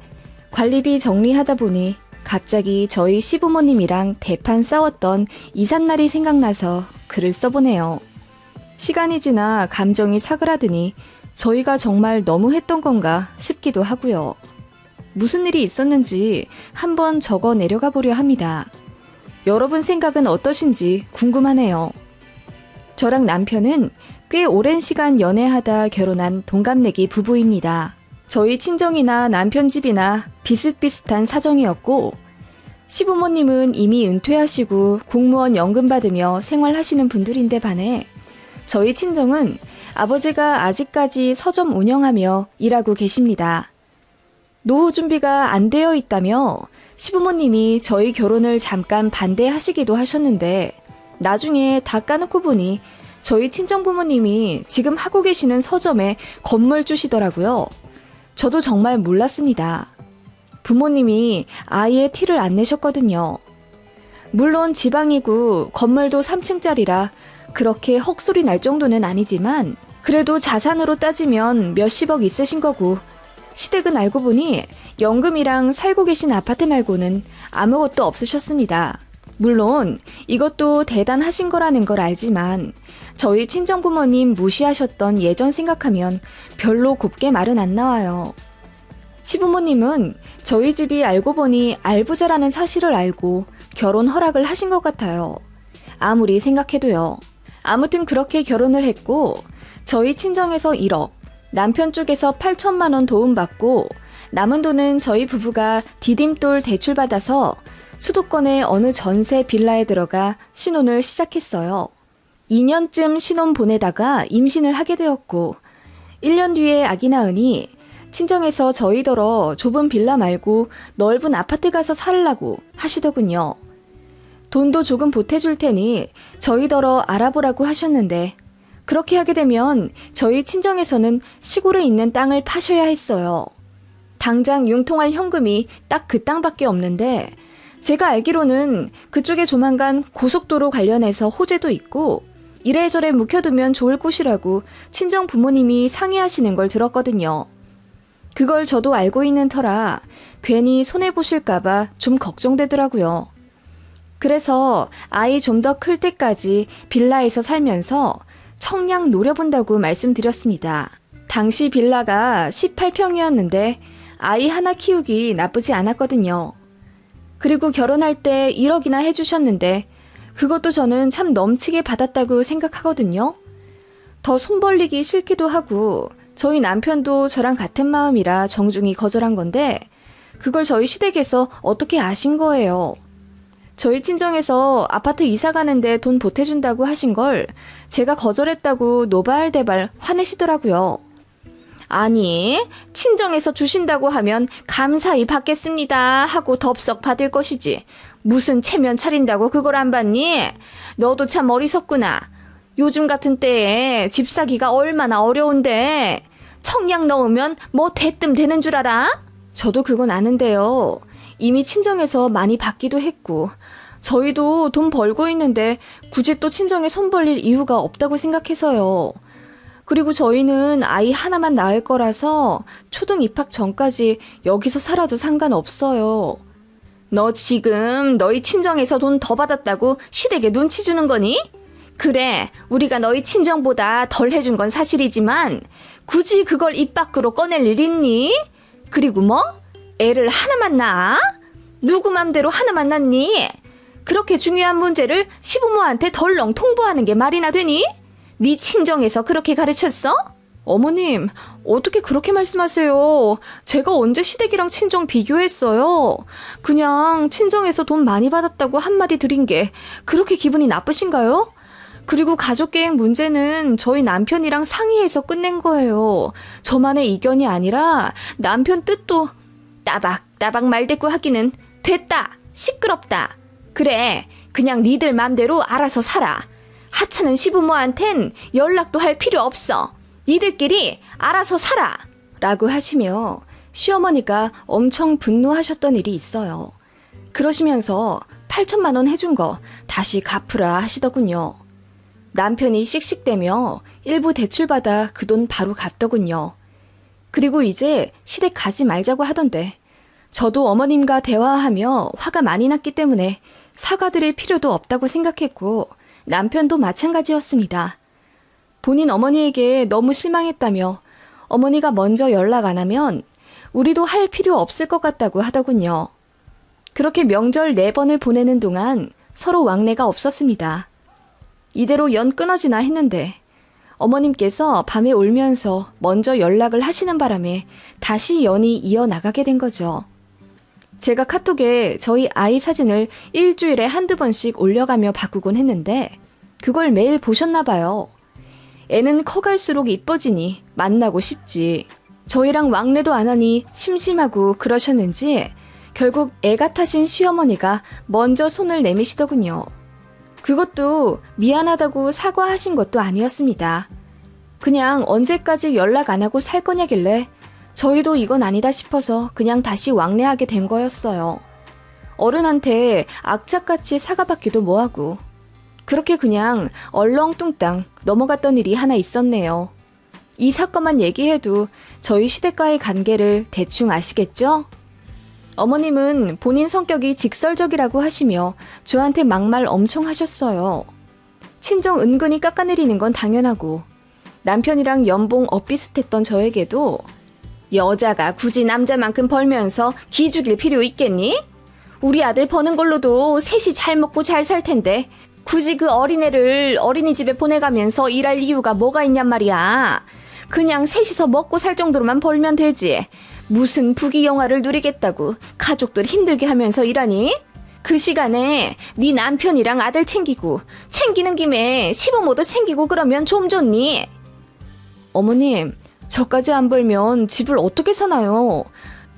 관리비 정리하다 보니 갑자기 저희 시부모님이랑 대판 싸웠던 이삿날이 생각나서 글을 써보네요. 시간이 지나 감정이 사그라드니 저희가 정말 너무했던 건가 싶기도 하고요. 무슨 일이 있었는지 한번 적어 내려가 보려 합니다. 여러분 생각은 어떠신지 궁금하네요. 저랑 남편은 꽤 오랜 시간 연애하다 결혼한 동갑내기 부부입니다. 저희 친정이나 남편 집이나 비슷비슷한 사정이었고 시부모님은 이미 은퇴하시고 공무원 연금 받으며 생활하시는 분들인데 반해 저희 친정은 아버지가 아직까지 서점 운영하며 일하고 계십니다. 노후 준비가 안 되어 있다며 시부모님이 저희 결혼을 잠깐 반대하시기도 하셨는데 나중에 다 까놓고 보니 저희 친정부모님이 지금 하고 계시는 서점에 건물 주시더라고요. 저도 정말 몰랐습니다. 부모님이 아예 티를 안 내셨거든요. 물론 지방이고 건물도 3층짜리라 그렇게 헉소리 날 정도는 아니지만 그래도 자산으로 따지면 몇십억 있으신 거고 시댁은 알고 보니 연금이랑 살고 계신 아파트 말고는 아무것도 없으셨습니다. 물론 이것도 대단하신 거라는 걸 알지만 저희 친정부모님 무시하셨던 예전 생각하면 별로 곱게 말은 안 나와요. 시부모님은 저희 집이 알고 보니 알부자라는 사실을 알고 결혼 허락을 하신 것 같아요. 아무리 생각해도요. 아무튼 그렇게 결혼을 했고 저희 친정에서 1억, 남편 쪽에서 8천만 원 도움받고 남은 돈은 저희 부부가 디딤돌 대출받아서 수도권의 어느 전세 빌라에 들어가 신혼을 시작했어요. 2년쯤 신혼 보내다가 임신을 하게 되었고 1년 뒤에 아기 낳으니 친정에서 저희더러 좁은 빌라 말고 넓은 아파트 가서 살라고 하시더군요. 돈도 조금 보태줄 테니 저희더러 알아보라고 하셨는데 그렇게 하게 되면 저희 친정에서는 시골에 있는 땅을 파셔야 했어요. 당장 융통할 현금이 딱 그 땅밖에 없는데 제가 알기로는 그쪽에 조만간 고속도로 관련해서 호재도 있고 이래저래 묵혀두면 좋을 곳이라고 친정 부모님이 상의하시는 걸 들었거든요. 그걸 저도 알고 있는 터라 괜히 손해보실까봐 좀 걱정되더라고요. 그래서 아이 좀 더 클 때까지 빌라에서 살면서 청량 노려본다고 말씀드렸습니다. 당시 빌라가 18평이었는데 아이 하나 키우기 나쁘지 않았거든요. 그리고 결혼할 때 1억이나 해주셨는데 그것도 저는 참 넘치게 받았다고 생각하거든요. 더 손 벌리기 싫기도 하고 저희 남편도 저랑 같은 마음이라 정중히 거절한 건데 그걸 저희 시댁에서 어떻게 아신 거예요. 저희 친정에서 아파트 이사 가는데 돈 보태준다고 하신 걸 제가 거절했다고 노발대발 화내시더라고요. 아니, 친정에서 주신다고 하면 감사히 받겠습니다 하고 덥석 받을 것이지. 무슨 체면 차린다고 그걸 안 받니? 너도 참 어리석구나. 요즘 같은 때에 집 사기가 얼마나 어려운데 청약 넣으면 뭐 대뜸 되는 줄 알아? 저도 그건 아는데요. 이미 친정에서 많이 받기도 했고 저희도 돈 벌고 있는데 굳이 또 친정에 손 벌릴 이유가 없다고 생각해서요. 그리고 저희는 아이 하나만 낳을 거라서 초등 입학 전까지 여기서 살아도 상관없어요. 너 지금 너희 친정에서 돈 더 받았다고 시댁에 눈치 주는 거니? 그래, 우리가 너희 친정보다 덜 해준 건 사실이지만 굳이 그걸 입 밖으로 꺼낼 일 있니? 그리고 뭐? 애를 하나만 낳아? 누구 맘대로 하나만 낳니? 그렇게 중요한 문제를 시부모한테 덜렁 통보하는 게 말이나 되니? 네 친정에서 그렇게 가르쳤어? 어머님, 어떻게 그렇게 말씀하세요? 제가 언제 시댁이랑 친정 비교했어요? 그냥 친정에서 돈 많이 받았다고 한마디 드린 게 그렇게 기분이 나쁘신가요? 그리고 가족계획 문제는 저희 남편이랑 상의해서 끝낸 거예요. 저만의 의견이 아니라 남편 뜻도 따박따박 말대꾸 하기는 됐다, 시끄럽다. 그래, 그냥 니들 맘대로 알아서 살아. 하찮은 시부모한텐 연락도 할 필요 없어. 니들끼리 알아서 살아. 라고 하시며 시어머니가 엄청 분노하셨던 일이 있어요. 그러시면서 8천만 원 해준 거 다시 갚으라 하시더군요. 남편이 씩씩대며 일부 대출받아 그 돈 바로 갚더군요. 그리고 이제 시댁 가지 말자고 하던데 저도 어머님과 대화하며 화가 많이 났기 때문에 사과드릴 필요도 없다고 생각했고 남편도 마찬가지였습니다. 본인 어머니에게 너무 실망했다며 어머니가 먼저 연락 안 하면 우리도 할 필요 없을 것 같다고 하더군요. 그렇게 명절 4번을 보내는 동안 서로 왕래가 없었습니다. 이대로 연 끊어지나 했는데 어머님께서 밤에 울면서 먼저 연락을 하시는 바람에 다시 연이 이어나가게 된 거죠. 제가 카톡에 저희 아이 사진을 일주일에 한두 번씩 올려가며 바꾸곤 했는데 그걸 매일 보셨나 봐요. 애는 커갈수록 이뻐지니 만나고 싶지. 저희랑 왕래도 안 하니 심심하고 그러셨는지 결국 애 같아신 시어머니가 먼저 손을 내미시더군요. 그것도 미안하다고 사과하신 것도 아니었습니다. 그냥 언제까지 연락 안 하고 살 거냐길래 저희도 이건 아니다 싶어서 그냥 다시 왕래하게 된 거였어요. 어른한테 악착같이 사과받기도 뭐하고 그렇게 그냥 얼렁뚱땅 넘어갔던 일이 하나 있었네요. 이 사건만 얘기해도 저희 시댁과의 관계를 대충 아시겠죠? 어머님은 본인 성격이 직설적이라고 하시며 저한테 막말 엄청 하셨어요. 친정 은근히 깎아내리는 건 당연하고 남편이랑 연봉 엇비슷했던 저에게도 여자가 굳이 남자만큼 벌면서 기 죽일 필요 있겠니? 우리 아들 버는 걸로도 셋이 잘 먹고 잘 살 텐데 굳이 그 어린애를 어린이집에 보내가면서 일할 이유가 뭐가 있냔 말이야. 그냥 셋이서 먹고 살 정도로만 벌면 되지. 무슨 부귀영화를 누리겠다고 가족들 힘들게 하면서 일하니? 그 시간에 네 남편이랑 아들 챙기는 김에 시부모도 챙기고 그러면 좀 좋니? 어머님, 저까지 안 벌면 집을 어떻게 사나요?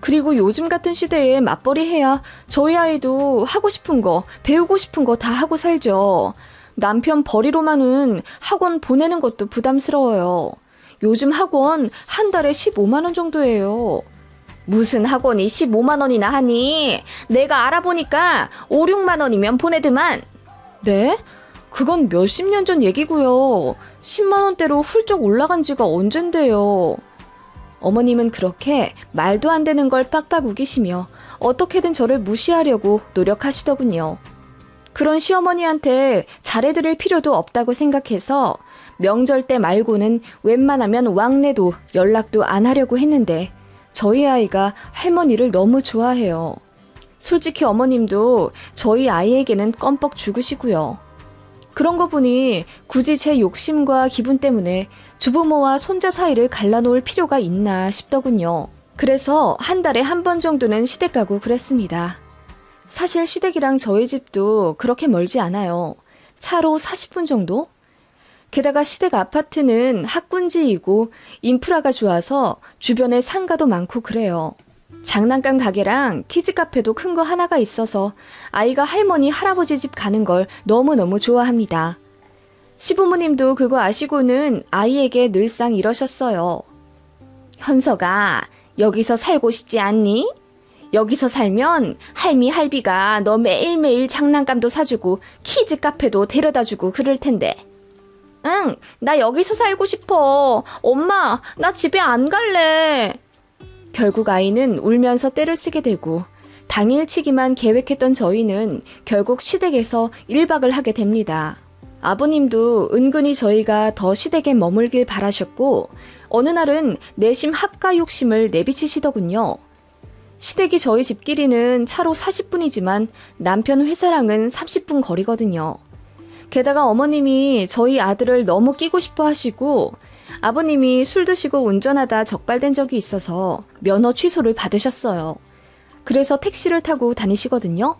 그리고 요즘 같은 시대에 맞벌이 해야 저희 아이도 하고 싶은 거, 배우고 싶은 거 다 하고 살죠. 남편 벌이로만은 학원 보내는 것도 부담스러워요. 요즘 학원 한 달에 15만 원 정도예요. 무슨 학원이 15만 원이나 하니? 내가 알아보니까 5, 6만 원이면 보내드만. 네? 그건 몇십 년 전 얘기고요. 10만 원대로 훌쩍 올라간 지가 언젠데요. 어머님은 그렇게 말도 안 되는 걸 빡빡 우기시며 어떻게든 저를 무시하려고 노력하시더군요. 그런 시어머니한테 잘해드릴 필요도 없다고 생각해서 명절 때 말고는 웬만하면 왕래도 연락도 안 하려고 했는데 저희 아이가 할머니를 너무 좋아해요. 솔직히 어머님도 저희 아이에게는 껌뻑 죽으시고요. 그런 거 보니 굳이 제 욕심과 기분 때문에 주부모와 손자 사이를 갈라놓을 필요가 있나 싶더군요. 그래서 한 달에 한 번 정도는 시댁 가고 그랬습니다. 사실 시댁이랑 저희 집도 그렇게 멀지 않아요. 차로 40분 정도? 게다가 시댁 아파트는 학군지이고 인프라가 좋아서 주변에 상가도 많고 그래요. 장난감 가게랑 키즈 카페도 큰 거 하나가 있어서 아이가 할머니, 할아버지 집 가는 걸 너무너무 좋아합니다. 시부모님도 그거 아시고는 아이에게 늘상 이러셨어요. 현서가 여기서 살고 싶지 않니? 여기서 살면 할미, 할비가 너 매일매일 장난감도 사주고 키즈 카페도 데려다주고 그럴 텐데. 응, 나 여기서 살고 싶어. 엄마, 나 집에 안 갈래. 결국 아이는 울면서 떼를 쓰게 되고 당일치기만 계획했던 저희는 결국 시댁에서 1박을 하게 됩니다. 아버님도 은근히 저희가 더 시댁에 머물길 바라셨고 어느 날은 내심 합가 욕심을 내비치시더군요. 시댁이 저희 집길이는 차로 40분이지만 남편 회사랑은 30분 거리거든요. 게다가 어머님이 저희 아들을 너무 끼고 싶어 하시고 아버님이 술 드시고 운전하다 적발된 적이 있어서 면허 취소를 받으셨어요. 그래서 택시를 타고 다니시거든요.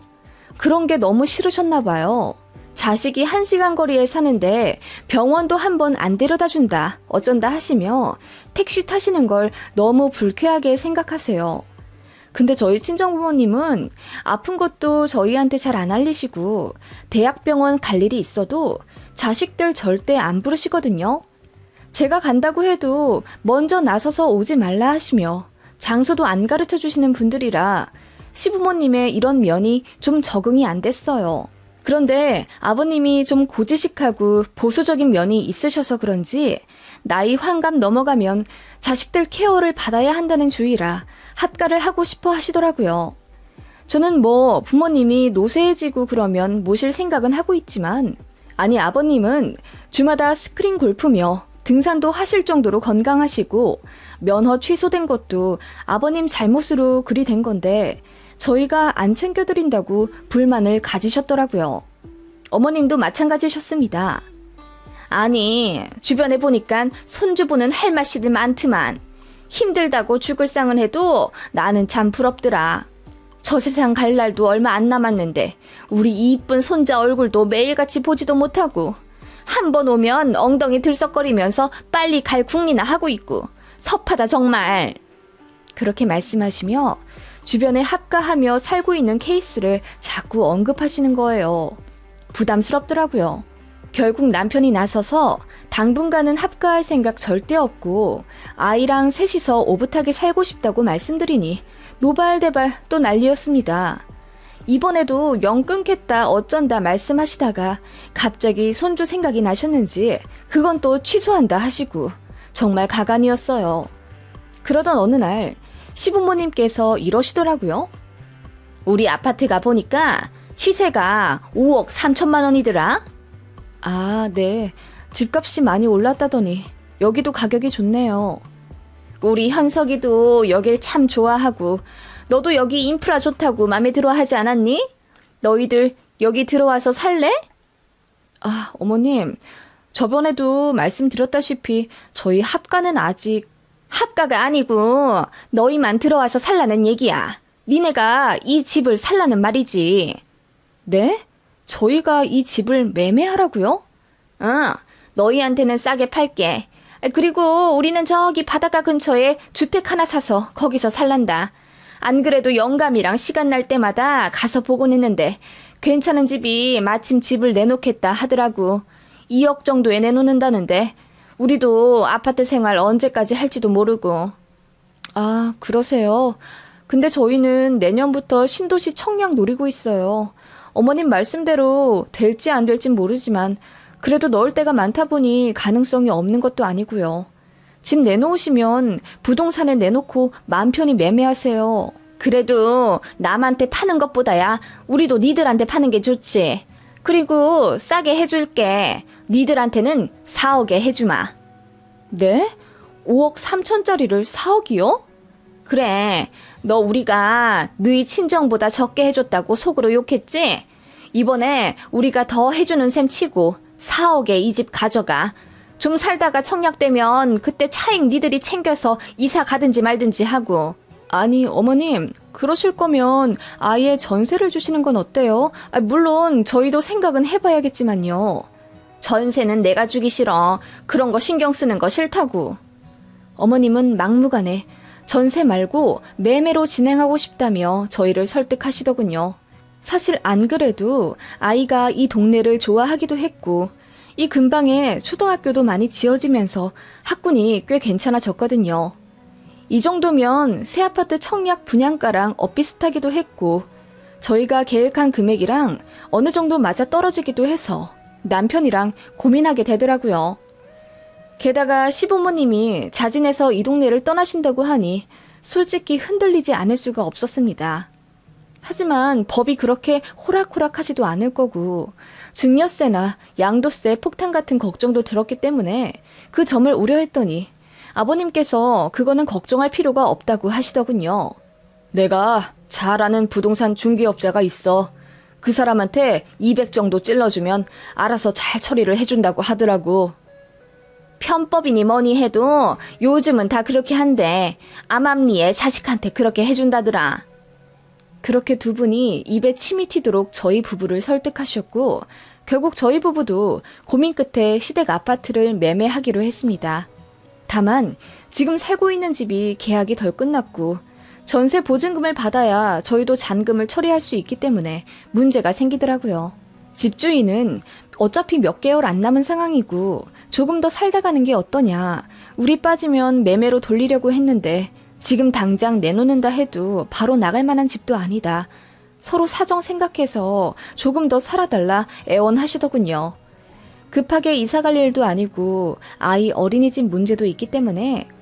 그런 게 너무 싫으셨나 봐요. 자식이 1시간 거리에 사는데 병원도 한 번 안 데려다 준다, 어쩐다 하시며 택시 타시는 걸 너무 불쾌하게 생각하세요. 근데 저희 친정부모님은 아픈 것도 저희한테 잘 안 알리시고 대학병원 갈 일이 있어도 자식들 절대 안 부르시거든요. 제가 간다고 해도 먼저 나서서 오지 말라 하시며 장소도 안 가르쳐 주시는 분들이라 시부모님의 이런 면이 좀 적응이 안 됐어요. 그런데 아버님이 좀 고지식하고 보수적인 면이 있으셔서 그런지 나이 환갑 넘어가면 자식들 케어를 받아야 한다는 주의라 합가를 하고 싶어 하시더라고요. 저는 뭐 부모님이 노쇠해지고 그러면 모실 생각은 하고 있지만 아니 아버님은 주마다 스크린 골프며 등산도 하실 정도로 건강하시고 면허 취소된 것도 아버님 잘못으로 그리 된 건데 저희가 안 챙겨드린다고 불만을 가지셨더라고요. 어머님도 마찬가지셨습니다. 아니 주변에 보니까 손주 보는 할맛씨들 많더만 힘들다고 죽을 상을 해도 나는 참 부럽더라. 저 세상 갈 날도 얼마 안 남았는데 우리 이쁜 손자 얼굴도 매일같이 보지도 못하고 한 번 오면 엉덩이 들썩거리면서 빨리 갈 궁리나 하고 있고 섭하다 정말. 그렇게 말씀하시며 주변에 합가하며 살고 있는 케이스를 자꾸 언급하시는 거예요. 부담스럽더라고요. 결국 남편이 나서서 당분간은 합가할 생각 절대 없고 아이랑 셋이서 오붓하게 살고 싶다고 말씀드리니 노발대발 또 난리였습니다. 이번에도 영 끊겠다 어쩐다 말씀하시다가 갑자기 손주 생각이 나셨는지 그건 또 취소한다 하시고 정말 가관이었어요. 그러던 어느 날 시부모님께서 이러시더라고요. 우리 아파트가 보니까 시세가 5억 3천만 원이더라. 아, 네. 집값이 많이 올랐다더니 여기도 가격이 좋네요. 우리 현석이도 여길 참 좋아하고 너도 여기 인프라 좋다고 맘에 들어 하지 않았니? 너희들 여기 들어와서 살래? 아, 어머님. 저번에도 말씀드렸다시피 저희 합가는 아직 합가가 아니고 너희만 들어와서 살라는 얘기야. 니네가 이 집을 살라는 말이지. 네? 저희가 이 집을 매매하라고요? 응, 너희한테는 싸게 팔게. 그리고 우리는 저기 바닷가 근처에 주택 하나 사서 거기서 살란다. 안 그래도 영감이랑 시간 날 때마다 가서 보곤 했는데 괜찮은 집이 마침 집을 내놓겠다 하더라고. 2억 정도에 내놓는다는데 우리도 아파트 생활 언제까지 할지도 모르고. 아, 그러세요. 근데 저희는 내년부터 신도시 청약 노리고 있어요. 어머님 말씀대로 될지 안 될진 모르지만 그래도 넣을 데가 많다 보니 가능성이 없는 것도 아니고요. 집 내놓으시면 부동산에 내놓고 마음 편히 매매하세요. 그래도 남한테 파는 것보다야 우리도 니들한테 파는 게 좋지. 그리고 싸게 해줄게. 니들한테는 4억에 해주마. 네? 5억 3천짜리를 4억이요? 그래, 너 우리가 너희 친정보다 적게 해줬다고 속으로 욕했지? 이번에 우리가 더 해주는 셈 치고 4억에 이 집 가져가. 좀 살다가 청약되면 그때 차익 니들이 챙겨서 이사 가든지 말든지 하고. 아니 어머님, 그러실 거면 아예 전세를 주시는 건 어때요? 물론 저희도 생각은 해봐야겠지만요. 전세는 내가 주기 싫어. 그런 거 신경 쓰는 거 싫다고. 어머님은 막무가내 전세 말고 매매로 진행하고 싶다며 저희를 설득하시더군요. 사실 안 그래도 아이가 이 동네를 좋아하기도 했고 이 근방에 초등학교도 많이 지어지면서 학군이 꽤 괜찮아졌거든요. 이 정도면 새 아파트 청약 분양가랑 엇비슷하기도 했고 저희가 계획한 금액이랑 어느 정도 맞아 떨어지기도 해서 남편이랑 고민하게 되더라고요. 게다가 시부모님이 자진해서 이 동네를 떠나신다고 하니 솔직히 흔들리지 않을 수가 없었습니다. 하지만 법이 그렇게 호락호락하지도 않을 거고 증여세나 양도세 폭탄 같은 걱정도 들었기 때문에 그 점을 우려했더니 아버님께서 그거는 걱정할 필요가 없다고 하시더군요. 내가 잘 아는 부동산 중개업자가 있어. 그 사람한테 200 정도 찔러주면 알아서 잘 처리를 해준다고 하더라고. 편법이니 뭐니 해도 요즘은 다 그렇게 한대. 암암리에 자식한테 그렇게 해준다더라. 그렇게 두 분이 입에 침이 튀도록 저희 부부를 설득하셨고 결국 저희 부부도 고민 끝에 시댁 아파트를 매매하기로 했습니다. 다만 지금 살고 있는 집이 계약이 덜 끝났고 전세 보증금을 받아야 저희도 잔금을 처리할 수 있기 때문에 문제가 생기더라고요. 집주인은 어차피 몇 개월 안 남은 상황이고 조금 더 살다 가는 게 어떠냐. 우리 빠지면 매매로 돌리려고 했는데 지금 당장 내놓는다 해도 바로 나갈 만한 집도 아니다. 서로 사정 생각해서 조금 더 살아달라 애원하시더군요. 급하게 이사 갈 일도 아니고 아이 어린이집 문제도 있기 때문에